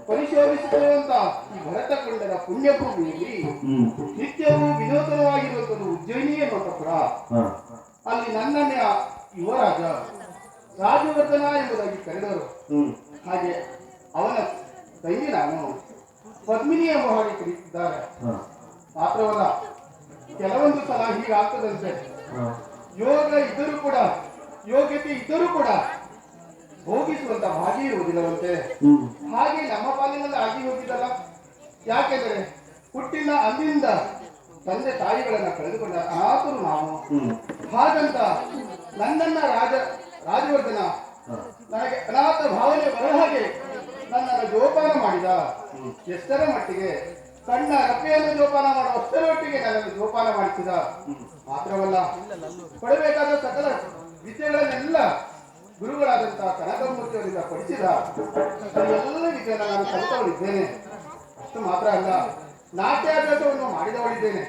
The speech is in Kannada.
ಪರಿಶೋಧಿಸಿರುವಂತ ಈ ಭರತಖಂಡದ ಪುಣ್ಯಭೂಮಿಯಲ್ಲಿ ನಿತ್ಯವೂ ವಿನೂತನವಾಗಿರುವಂತದ್ದು ಉಜ್ಜಯಿನಿ ಎನ್ನುವಂತಪುರ. ಅಲ್ಲಿ ನನ್ನನ್ನ ಯುವರಾಜ ರಾಜವರ್ಧನ ಎಂಬುದಾಗಿ ಕರೆದವರು. ಹಾಗೆ ಅವನ ತಂಗಿ ನಾನು ಪದ್ಮಿನಿ ಎಂಬ ಹಾಗೆ ಕರೆಯುತ್ತಿದ್ದಾರೆ. ಮಾತ್ರವಲ್ಲ, ಕೆಲವೊಂದು ಸಲ ಹೀಗಾಗ್ತದಂತೆ, ಯೋಗ ಇದ್ದರೂ ಕೂಡ, ಯೋಗ್ಯತೆ ಇದ್ದರೂ ಕೂಡ ಭೋಗಿಸುವಂತ ಭಾಗಿ ಇರುವುದಿಲ್ಲವಂತೆ. ಹಾಗೆ ನಮ್ಮ ಪಾಲಿನಲ್ಲಿ ಆಗಿ ಹೋಗಿದ್ದಲ್ಲ. ಯಾಕೆಂದರೆ ಹುಟ್ಟಿನ ಅಂದಿನಿಂದ ತಂದೆ ತಾಯಿಗಳನ್ನ ಕಳೆದುಕೊಂಡ ಅನಾಥರು ನಾವು. ಹಾಗಂತ ನನ್ನನ್ನ ರಾಜವರ್ಧನ ನನಗೆ ಅನಾಥ ಭಾವನೆ ಬರ ಹಾಗೆ ನನ್ನನ್ನು ಜೋಪಾನ ಮಾಡಿದ. ಎಷ್ಟರ ಮಟ್ಟಿಗೆ ಸಣ್ಣ ರಪ್ಪೆಯನ್ನು ಜೋಪಾನ ಮಾಡುವಷ್ಟರ ಮಟ್ಟಿಗೆ ನನ್ನನ್ನು ಜೋಪಾನ ಮಾಡಿಸಿದ. ಮಾತ್ರವಲ್ಲ, ಕೊಡಬೇಕಾದ ಸಕಲ ವಿದ್ಯೆಗಳನ್ನೆಲ್ಲ ಗುರುಗಳಾದಂತಹ ಕನಕಮೂರ್ತಿಯವರಿಂದ ಪಡಿಸಿದ ಎಲ್ಲ ವಿದ್ಯೆಯನ್ನು ನಾನು ಕಲಿತವಳಿದ್ದೇನೆ. ಅಷ್ಟು ಮಾತ್ರ ಅಲ್ಲ, ನಾಟ್ಯಾಭ್ಯಾಸವನ್ನು ಮಾಡಿದವಳಿದ್ದೇನೆ.